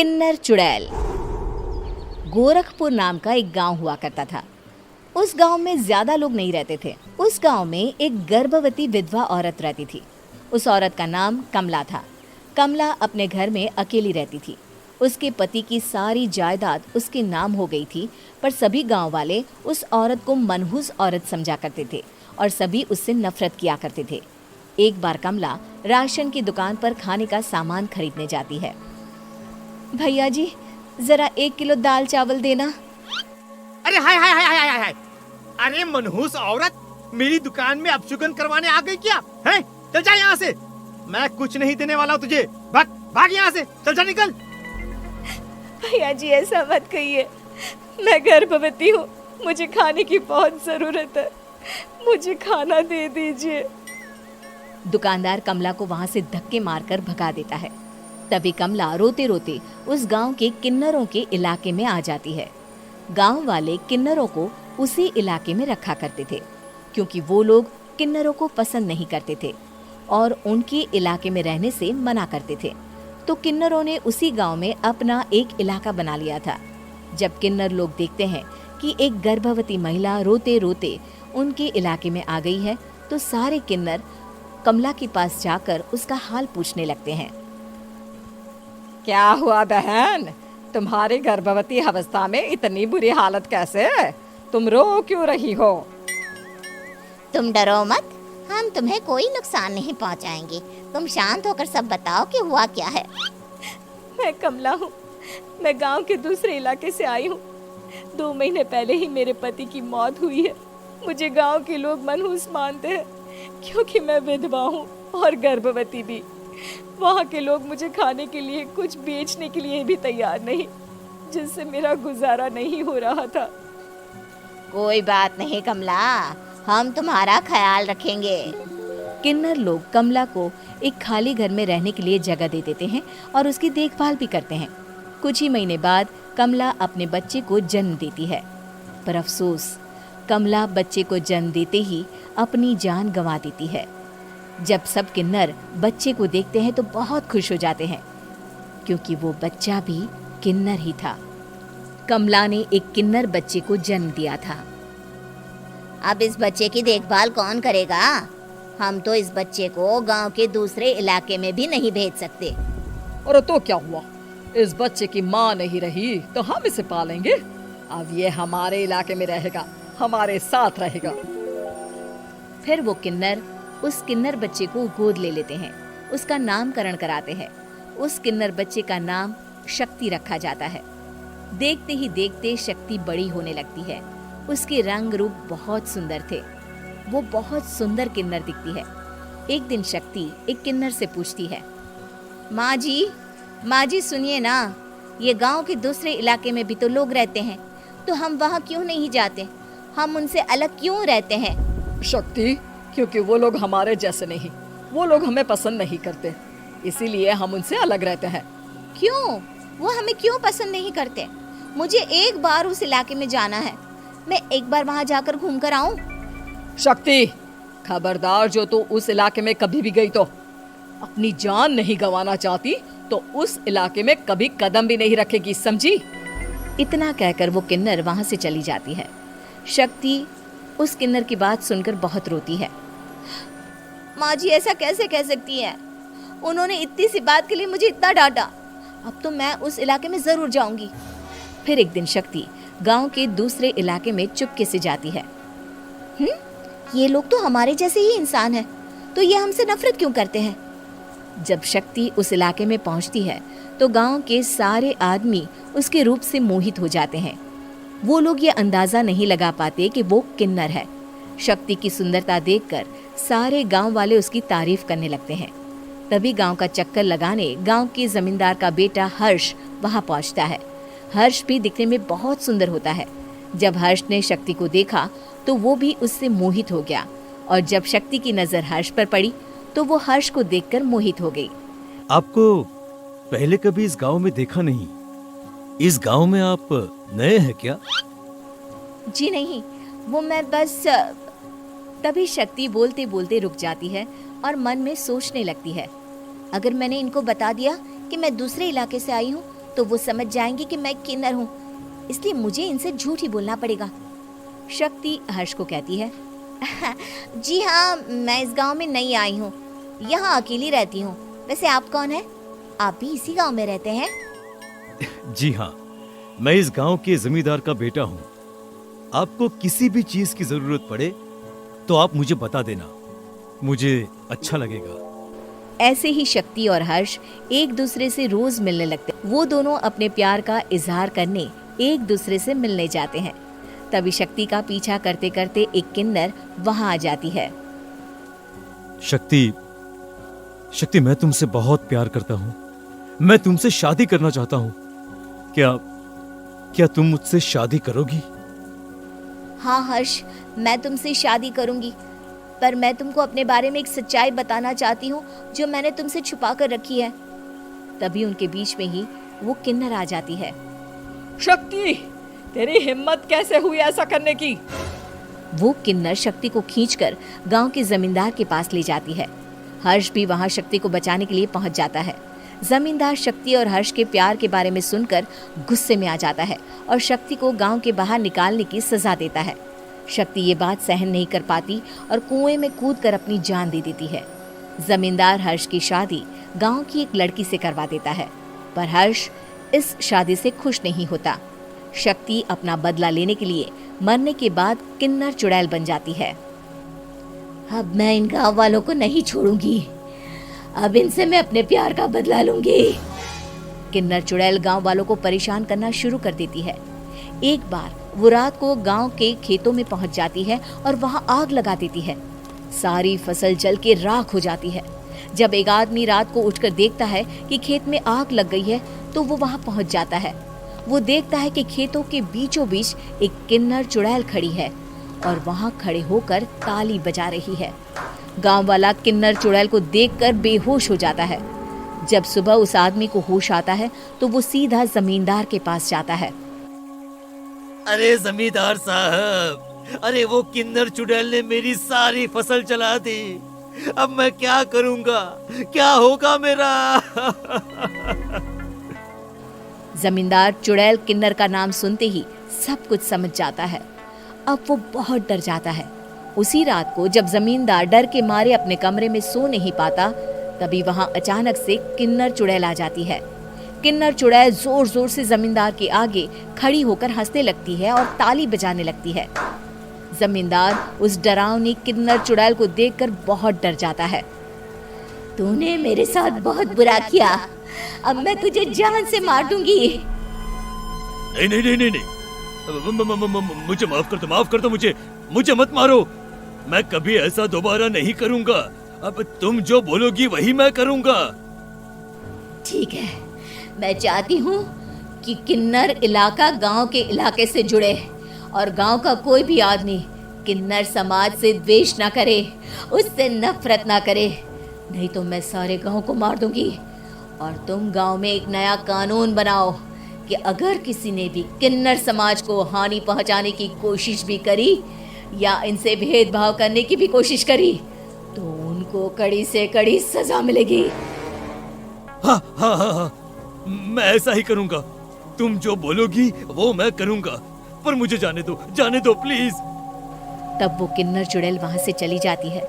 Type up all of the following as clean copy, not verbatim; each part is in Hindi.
किन्नर चुड़ैल। गोरखपुर नाम का एक गांव हुआ करता था। उस गांव में ज्यादा लोग नहीं रहते थे। उस गांव में एक गर्भवती विधवा औरत रहती थी। उस औरत का नाम कमला था। कमला अपने घर में अकेली रहती थी। उसके पति की सारी जायदाद उसके नाम हो गई थी, पर सभी गांव वाले उस औरत को मनहूस औरत समझा करते थे और सभी उससे नफरत किया करते थे। एक बार कमला राशन की दुकान पर खाने का सामान खरीदने जाती है। भैया जी, जरा 1 किलो दाल चावल देना। अरे हाय हाय हाय हाय हाय हाय! अरे मनहूस औरत, मेरी दुकान में अपशुगन करवाने आ गई क्या? हैं? चल जा यहाँ से। मैं कुछ नहीं देने वाला हूँ तुझे। भाग भाग यहाँ से, चल जा, निकल। भैया जी, ऐसा मत कहिए। मैं गर्भवती हूँ, मुझे खाने की बहुत जरूरत है। मुझे खाना दे दीजिए। दुकानदार कमला को वहाँ से धक्के मारकर भगा देता है। तभी कमला रोते रोते उस गांव के किन्नरों के इलाके में आ जाती है। गांव वाले किन्नरों को उसी इलाके में रखा करते थे, क्योंकि वो लोग किन्नरों को पसंद नहीं करते थे और उनके इलाके में रहने से मना करते थे। तो किन्नरों ने उसी गांव में अपना एक इलाका बना लिया था। जब किन्नर लोग देखते हैं कि एक गर्भवती महिला रोते रोते उनके इलाके में आ गई है, तो सारे किन्नर कमला के पास जाकर उसका हाल पूछने लगते हैं। क्या हुआ बहन, तुम्हारी गर्भवती अवस्था में इतनी बुरी हालत कैसे? तुम रो क्यों रही हो? तुम डरो मत, हम तुम्हें कोई नुकसान नहीं पहुंचाएंगे। तुम शांत होकर सब बताओ कि हुआ क्या है। मैं कमला हूँ। मैं गांव के दूसरे इलाके से आई हूँ। 2 महीने पहले ही मेरे पति की मौत हुई है। मुझे गांव के लोग मनहूस मानते हैं, क्योंकि मैं विधवा हूँ और गर्भवती भी। वहाँ के लोग मुझे खाने के लिए कुछ बेचने के लिए भी तैयार नहीं, जिससे मेरा गुजारा नहीं हो रहा था। कोई बात नहीं कमला, हम तुम्हारा ख्याल रखेंगे। किन्नर लोग कमला को एक खाली घर में रहने के लिए जगह दे देते हैं और उसकी देखभाल भी करते हैं। कुछ ही महीने बाद कमला अपने बच्चे को जन्म देती है, पर अफसोस, कमला बच्चे को जन्म देते ही अपनी जान गंवा देती है। जब सब किन्नर बच्चे को देखते हैं तो बहुत खुश हो जाते हैं, क्योंकि वो बच्चा भी किन्नर ही था। कमला ने एक किन्नर बच्चे को जन्म दिया था। अब इस बच्चे की देखभाल कौन करेगा? हम तो इस बच्चे को गांव के दूसरे इलाके में भी नहीं भेज सकते। और तो क्या हुआ, इस बच्चे की माँ नहीं रही तो हम इसे पालेंगे। अब ये हमारे इलाके में रहेगा, हमारे साथ रहेगा। फिर वो किन्नर उस किन्नर बच्चे को गोद ले लेते हैं, उसका नामकरण कराते हैं। उस किन्नर बच्चे का नाम शक्ति रखा जाता है। देखते ही देखते शक्ति बड़ी होने लगती है। उसके रंग रूप बहुत सुंदर थे। वो बहुत सुंदर किन्नर दिखती है। एक दिन शक्ति एक किन्नर से पूछती है, माँ जी सुनिए ना, ये गांव के दूसरे इलाके में भी तो लोग रहते हैं, तो हम वहाँ क्यों नहीं जाते? हम उनसे अलग क्यों रहते हैं? शक्ति, क्योंकि वो लोग हमारे जैसे नहीं, वो लोग हमें पसंद नहीं करते, इसीलिए हम उनसे अलग रहते हैं। क्यों? वो हमें क्यों पसंद नहीं करते? मुझे एक बार उस इलाके में जाना है। मैं एक बार वहाँ जाकर घूम कर आऊं। शक्ति, खबरदार, जो तू उस इलाके में कभी भी गई तो अपनी जान नहीं गंवाना चाहती तो उस इलाके में कभी कदम भी नहीं रखेगी, समझी? इतना कहकर वो किन्नर वहाँ से चली जाती है। शक्ति उस किन्नर की बात सुनकर बहुत रोती है। माँ जी, ऐसा कैसे कह सकती है? उन्होंने इतनी सी बात के लिए मुझे इतना डांटा। अब तो मैं उस इलाके में जरूर जाऊंगी। फिर एक दिन शक्ति गांव के दूसरे इलाके में चुपके से जाती है। ये लोग तो हमारे जैसे ही इंसान हैं, तो ये हमसे नफरत क्यों करते हैं? जब शक्ति उस इलाके में पहुंचती है तो गांव के सारे आदमी उसके रूप से मोहित हो जाते हैं। वो लोग ये अंदाजा नहीं लगा पाते कि वो किन्नर है। शक्ति की सुंदरता देखकर सारे गांव वाले उसकी तारीफ करने लगते हैं। तभी गांव का चक्कर लगाने गांव के जमींदार का बेटा हर्ष वहां पहुंचता है। हर्ष भी दिखने में बहुत सुंदर होता है। जब हर्ष ने शक्ति को देखा तो वो भी उससे मोहित हो गया, और जब शक्ति की नजर हर्ष पर पड़ी तो वो हर्ष को देखकर मोहित हो गई। आपको पहले कभी इस गांव में देखा नहीं। इस गांव में आप नए हैं क्या? जी नहीं, वो मैं बस। तभी शक्ति बोलते बोलते रुक जाती है और मन में सोचने लगती है, अगर मैंने इनको बता दिया कि मैं दूसरे इलाके से आई हूँ तो वो समझ जाएंगे कि मैं किन्नर हूँ, इसलिए मुझे इनसे झूठ ही बोलना पड़ेगा। शक्ति हर्ष को कहती है, जी हाँ, मैं इस गांव में नई आई हूँ, यहाँ अकेली रहती हूँ। वैसे आप कौन है? आप भी इसी गांव में रहते हैं? जी हाँ, मैं इस गांव के जमींदार का बेटा हूँ। आपको किसी भी चीज की जरूरत पड़े तो आप मुझे बता देना, मुझे अच्छा लगेगा। ऐसे ही शक्ति और हर्ष एक दूसरे से रोज मिलने लगते। वो दोनों अपने प्यार का इजहार करने एक दूसरे से मिलने जाते हैं। तभी शक्ति का पीछा करते करते एक किन्नर वहां आ जाती है। शक्ति, मैं तुमसे बहुत प्यार करता हूँ। मैं तुमसे शादी करना चाहता हूँ। क्या तुम मुझसे शादी करोगी? हाँ हर्ष, मैं तुमसे शादी करूंगी, पर मैं तुमको अपने बारे में एक सच्चाई बताना चाहती हूँ जो मैंने तुमसे छुपा कर रखी है। तभी उनके बीच में ही वो किन्नर आ जाती है। शक्ति, तेरी हिम्मत कैसे हुई ऐसा करने की? वो किन्नर शक्ति को खींचकर गांव के जमींदार के पास ले जाती है। हर्ष भी वहां शक्ति को बचाने के लिए पहुंच जाता है। जमींदार शक्ति और हर्ष के प्यार के बारे में सुनकर गुस्से में आ जाता है और शक्ति को गांव के बाहर निकालने की सजा देता है। शक्ति ये बात सहन नहीं कर पाती और कुएं में कूदकर अपनी जान दे देती है। जमींदार हर्ष की शादी गांव की एक लड़की से करवा देता है, पर हर्ष इस शादी से खुश नहीं होता। शक्ति अपना बदला लेने के लिए मरने के बाद किन्नर चुड़ैल बन जाती है। अब मैं इन गांव वालों को नहीं छोड़ूंगी, अब इनसे मैं अपने प्यार का बदला लूंगी। किन्नर चुड़ैल गांव वालों को परेशान करना शुरू कर देती है। एक बार वो रात को गांव के खेतों में पहुंच जाती है और वहां आग लगा देती है। सारी फसल जल के राख हो जाती है। जब एक आदमी रात को उठकर देखता है कि खेत में आग लग गई है तो वो वहां पहुंच जाता है। वो देखता है कि खेतों के बीचों बीच एक किन्नर चुड़ैल खड़ी है और वहां खड़े होकर ताली बजा रही है। गांव वाला किन्नर चुड़ैल को देखकर बेहोश हो जाता है। जब सुबह उस आदमी को होश आता है तो वो सीधा जमींदार के पास जाता है। अरे जमींदार साहब, अरे वो किन्नर चुड़ैल ने मेरी सारी फसल जला दी। अब मैं क्या करूंगा? क्या होगा मेरा? जमींदार चुड़ैल किन्नर का नाम सुनते ही सब कुछ समझ जाता है। अब वो बहुत डर जाता है। उसी रात को जब जमींदार डर के मारे अपने कमरे में सो नहीं पाता, तभी वहां अचानक से किन्नर चुड़ैल आ जाती है। किन्नर चुड़ैल जोर जोर से जमींदार के आगे खड़ी होकर हंसने लगती है और ताली बजाने लगती है। जमींदार उस डरावनी किन्नर चुड़ैल को देखकर बहुत डर जाता है। तूने मेरे साथ बहुत बुरा किया, अब मैं तुझे जान से मार दूंगी। नहीं नहीं नहीं नहीं, नहीं। मुझे माफ कर दो मुझे मत मारो। मैं कभी ऐसा दोबारा नहीं करूंगा। अब तुम जो बोलोगी वही मैं करूंगा। ठीक है, मैं चाहती हूँ कि किन्नर इलाका गांव के इलाके से जुड़े और गांव का कोई भी आदमी किन्नर समाज से द्वेष ना करे, उससे नफरत ना करे, नहीं तो मैं सारे गांव को मार दूंगी। और तुम गांव में एक नया कानून बनाओ कि अगर किसी ने भी किन्नर समाज को हानि पहुंचाने की कोशिश भी करी या इनसे भेदभाव करने की भी कोशिश करी तो उनको कड़ी से कड़ी सजा मिलेगी। हाँ हाँ हाँ हाँ, मैं ऐसा ही करूंगा। तुम जो बोलोगी वो मैं करूंगा, पर मुझे जाने दो प्लीज। तब वो किन्नर चुड़ैल वहां से चली जाती है।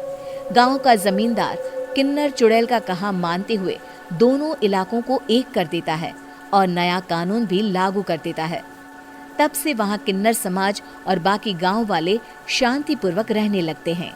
गांव का जमींदार किन्नर चुड़ैल का कहा मानते हुए दोनों इलाकों को एक कर देता है और नया कानून भी लागू कर देता है। तब से वहां किन्नर समाज और बाकी गांव वाले शांतिपूर्वक रहने लगते हैं।